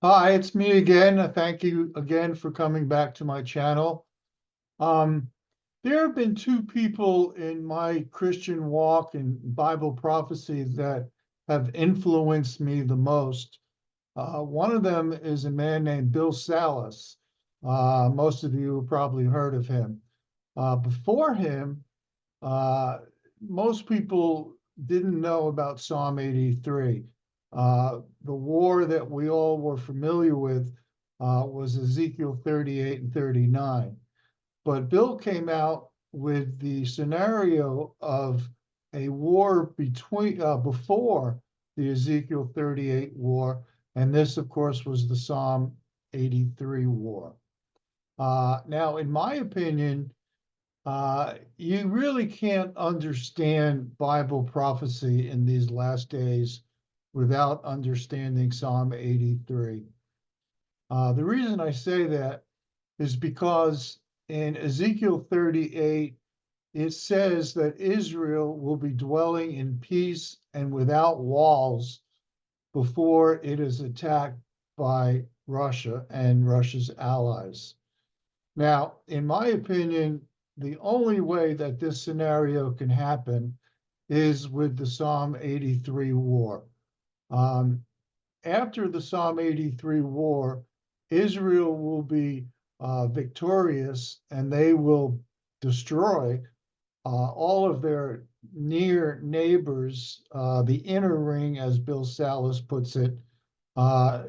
Hi, it's me again. Thank you again for coming back to my channel. Um, there have been two people in my Christian walk and Bible prophecy that have influenced me the most. One of them is a man named Bill Salus. Most of you have probably heard of him. Before him, uh, most people didn't know about Psalm 83. The war that we all were familiar with was Ezekiel 38 and 39. But Bill came out with the scenario of a war before the Ezekiel 38 war, and this, of course, was the Psalm 83 war. Now, in my opinion, you really can't understand Bible prophecy in these last days without understanding Psalm 83. The reason I say that is because in Ezekiel 38, it says that Israel will be dwelling in peace and without walls before it is attacked by Russia and Russia's allies. Now, in my opinion, the only way that this scenario can happen is with the Psalm 83 war. Um, After the Psalm 83 war, Israel will be victorious and they will destroy all of their near neighbors, the inner ring, as Bill Salus puts it, uh,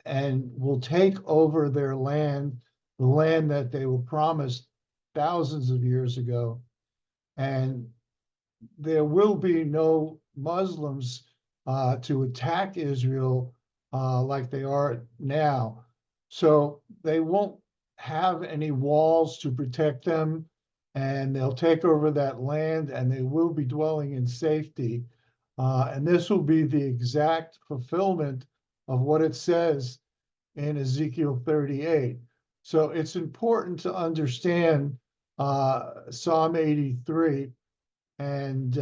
and will take over their land, the land that they were promised thousands of years ago. And there will be no Muslims to attack Israel like they are now. So they won't have any walls to protect them, and they'll take over that land and they will be dwelling in safety. And this will be the exact fulfillment of what it says in Ezekiel 38. So it's important to understand Psalm 83. And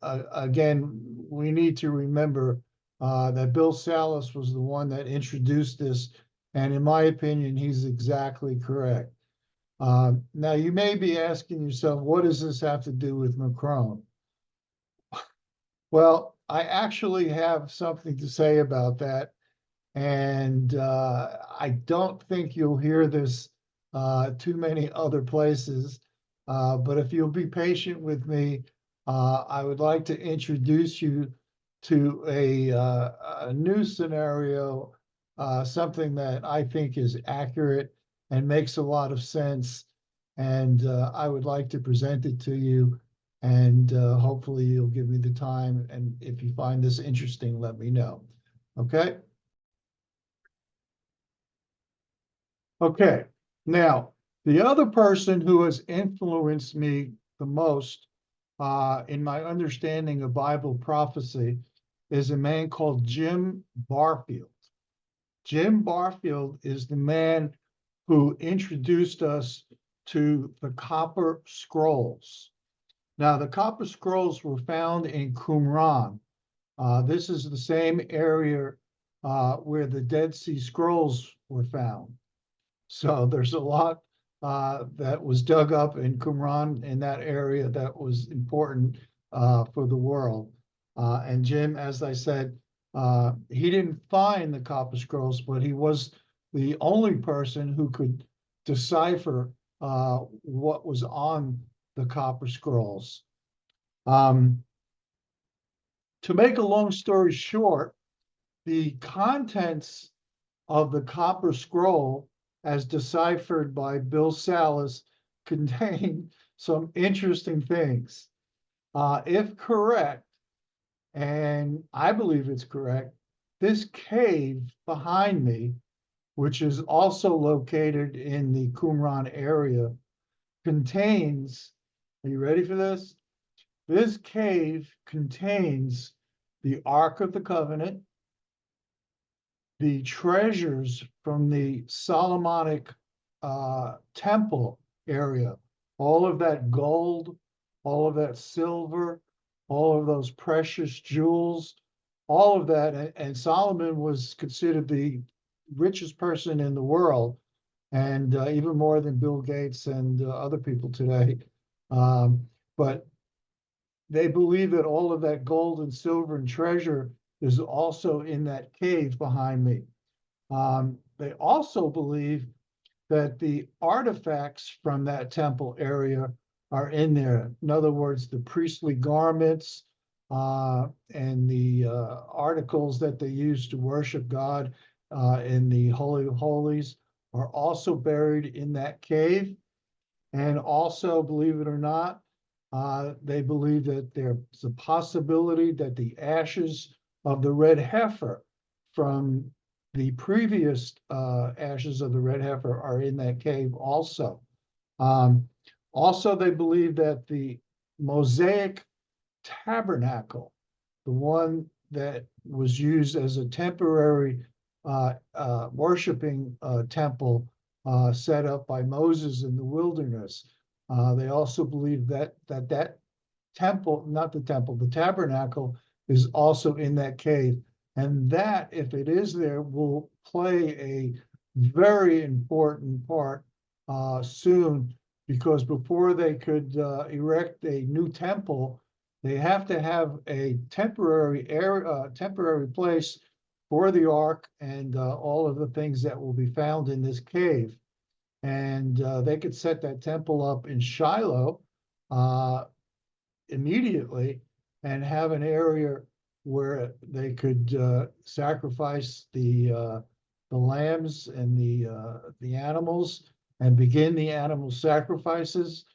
again, we need to remember that Bill Salus was the one that introduced this. And in my opinion, he's exactly correct. Now, you may be asking yourself, what does this have to do with Macron? Well, I actually have something to say about that. And I don't think you'll hear this too many other places. But if you'll be patient with me, I would like to introduce you to a new scenario, something that I think is accurate and makes a lot of sense. And I would like to present it to you. And hopefully you'll give me the time. And if you find this interesting, let me know. Okay? Okay, now the other person who has influenced me the most in my understanding of Bible prophecy is a man called Jim Barfield. Jim Barfield is the man who introduced us to the copper scrolls. Now, the copper scrolls were found in Qumran. This is the same area where the Dead Sea Scrolls were found. So there's a lot that was dug up in Qumran in that area that was important for the world. And Jim, as I said, he didn't find the copper scrolls, but he was the only person who could decipher what was on the copper scrolls. Um, to make a long story short, the contents of the copper scroll, as deciphered by Bill Salus, contain some interesting things. If correct, and I believe it's correct, this cave behind me, which is also located in the Qumran area, contains, are you ready for this? This cave contains the Ark of the Covenant, the treasures from the Solomonic temple area, all of that gold, all of that silver, all of those precious jewels, all of that. And Solomon was considered the richest person in the world, and even more than Bill Gates and other people today. But they believe that all of that gold and silver and treasure is also in that cave behind me. They also believe that the artifacts from that temple area are in there. In other words, the priestly garments and the articles that they use to worship God in the Holy of Holies are also buried in that cave. And also, believe it or not, they believe that there's a possibility that the ashes of the red heifer from the previous ashes of the red heifer are in that cave also. Um, Also, they believe that the Mosaic tabernacle, the one that was used as a temporary worshiping temple set up by Moses in the wilderness. They also believe that temple, not the temple, the tabernacle is also in that cave. And that, if it is there, will play a very important part soon, because before they could erect a new temple, they have to have a temporary area, temporary place for the ark and all of the things that will be found in this cave. And they could set that temple up in Shiloh uh, immediately and have an area where they could sacrifice the lambs and the animals and begin the animal sacrifices.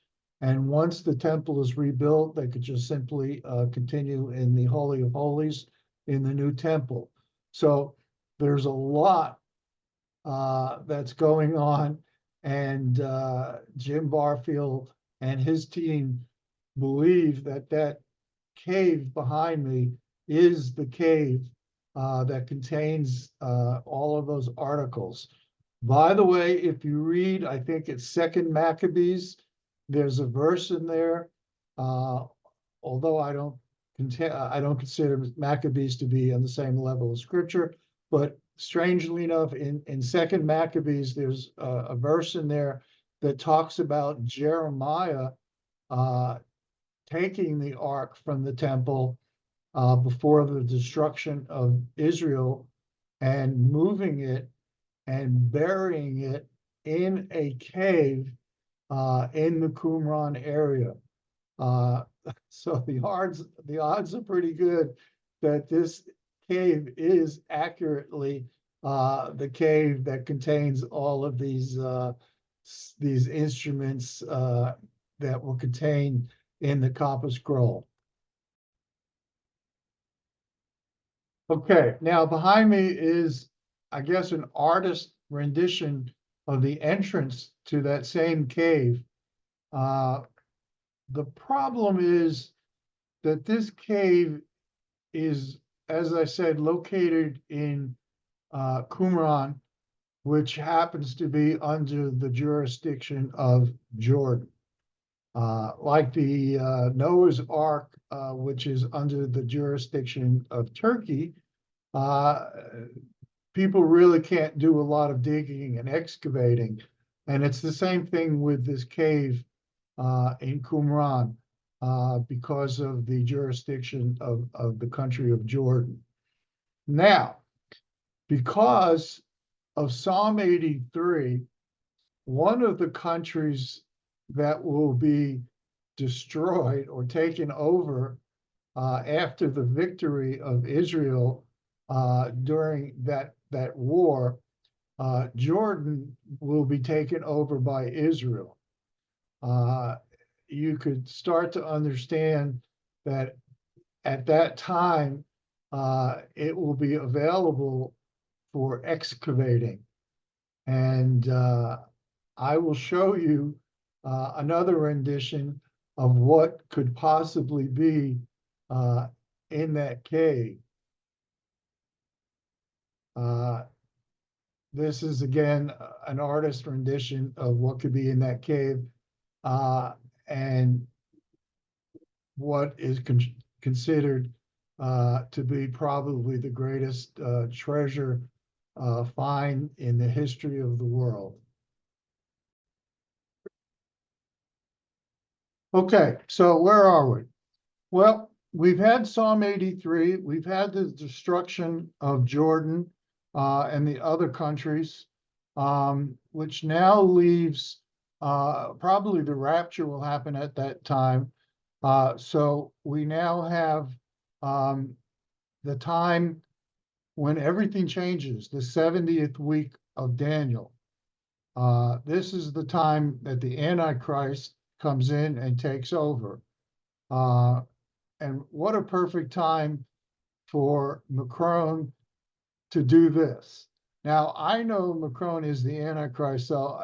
And once the temple is rebuilt, they could just simply continue in the Holy of Holies in the new temple. So there's a lot that's going on, and Jim Barfield and his team believe that that cave behind me is the cave that contains all of those articles. By the way, if you read, I think it's Second Maccabees, there's a verse in there. Uh, Although I don't consider Maccabees to be on the same level of scripture, but strangely enough, in Second Maccabees, there's a verse in there that talks about Jeremiah uh, taking the ark from the temple before the destruction of Israel and moving it and burying it in a cave in the Qumran area. Uh, so the odds are pretty good that this cave is accurately the cave that contains all of these instruments that were contained in the Copper Scroll. Okay, now behind me is, I guess, an artist rendition of the entrance to that same cave. Uh, the problem is that this cave is, as I said, located in Qumran, which happens to be under the jurisdiction of Jordan. Like the Noah's Ark, which is under the jurisdiction of Turkey, uh, people really can't do a lot of digging and excavating. And it's the same thing with this cave in Qumran because of the jurisdiction of the country of Jordan. Now, because of Psalm 83, one of the countries that will be destroyed or taken over after the victory of Israel during that war, Jordan will be taken over by Israel. You could start to understand that at that time, it will be available for excavating. And I will show you another rendition of what could possibly be in that cave. This is again an artist rendition of what could be in that cave and what is considered to be probably the greatest treasure find in the history of the world. Okay, so where are we? Well, we've had Psalm 83. We've had the destruction of Jordan and the other countries, which now leaves probably the rapture will happen at that time. So we now have the time when everything changes, the 70th week of Daniel. This is the time that the Antichrist comes in and takes over. And what a perfect time for Macron to do this. Now, I know Macron is the Antichrist, so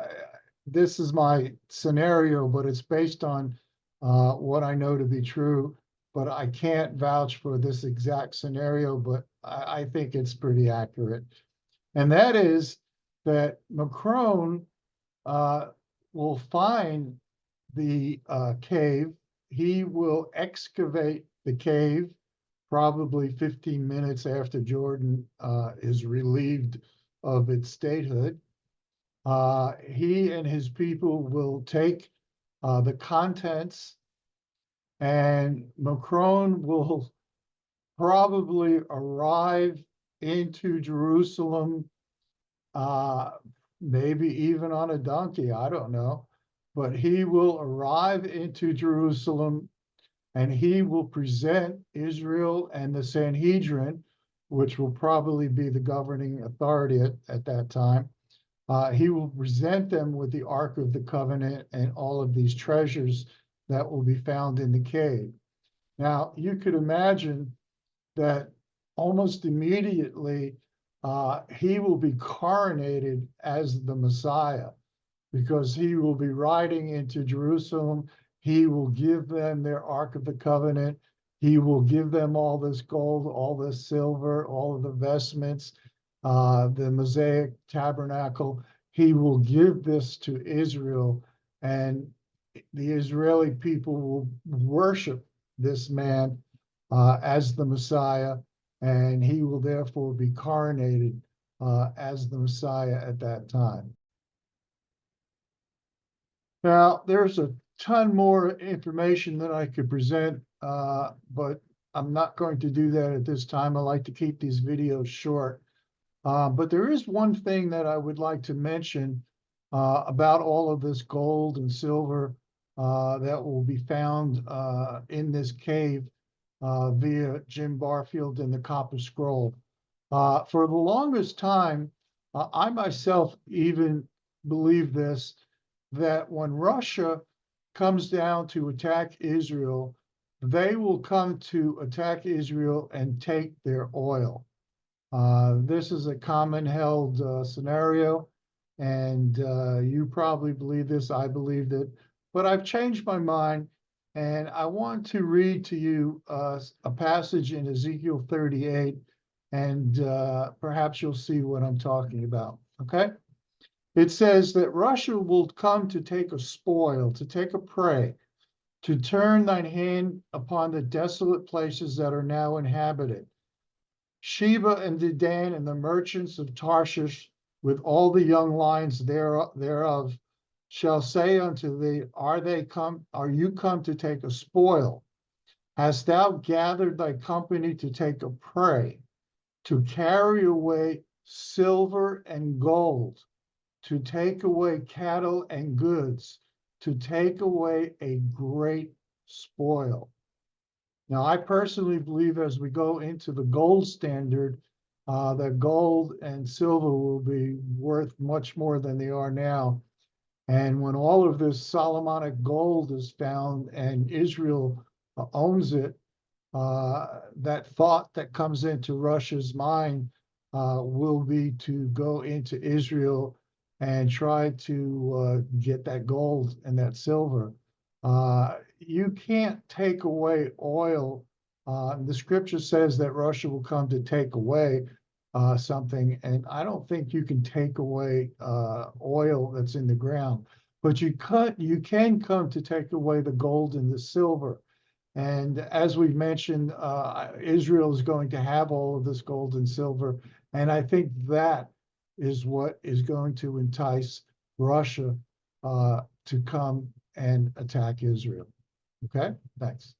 this is my scenario, but it's based on what I know to be true. But I can't vouch for this exact scenario, but I think it's pretty accurate. And that is that Macron will find the cave. He will excavate the cave probably 15 minutes after Jordan is relieved of its statehood. He and his people will take the contents, and Macron will probably arrive into Jerusalem, maybe even on a donkey, I don't know. But he will arrive into Jerusalem and he will present Israel and the Sanhedrin, which will probably be the governing authority at that time. He will present them with the Ark of the Covenant and all of these treasures that will be found in the cave. Now, you could imagine that almost immediately he will be coronated as the Messiah, because he will be riding into Jerusalem. He will give them their Ark of the Covenant. He will give them all this gold, all this silver, all of the vestments, the Mosaic tabernacle. He will give this to Israel, and the Israeli people will worship this man as the Messiah, and he will therefore be coronated as the Messiah at that time. Now, there's a ton more information that I could present, but I'm not going to do that at this time. I like to keep these videos short. But there is one thing that I would like to mention about all of this gold and silver that will be found in this cave via Jim Barfield and the Copper Scroll. For the longest time, I myself even believe this, that when Russia comes down to attack Israel, they will come to attack Israel and take their oil. This is a common held scenario, and you probably believe this. I believed it, but I've changed my mind, and I want to read to you a passage in Ezekiel 38, and perhaps you'll see what I'm talking about. Okay? It says that Russia will come to take a spoil, to take a prey, to turn thine hand upon the desolate places that are now inhabited. Sheba and Dedan and the merchants of Tarshish, with all the young lions thereof, shall say unto thee, are you come to take a spoil? Hast thou gathered thy company to take a prey, to carry away silver and gold, to take away cattle and goods, to take away a great spoil? Now, I personally believe as we go into the gold standard, that gold and silver will be worth much more than they are now. And when all of this Solomonic gold is found and Israel owns it, that thought that comes into Russia's mind will be to go into Israel and try to get that gold and that silver. You can't take away oil. The scripture says that Russia will come to take away something, and I don't think you can take away oil that's in the ground. But you can come to take away the gold and the silver. And as we've mentioned, Israel is going to have all of this gold and silver. And I think that is what is going to entice Russia to come and attack Israel. Okay, thanks.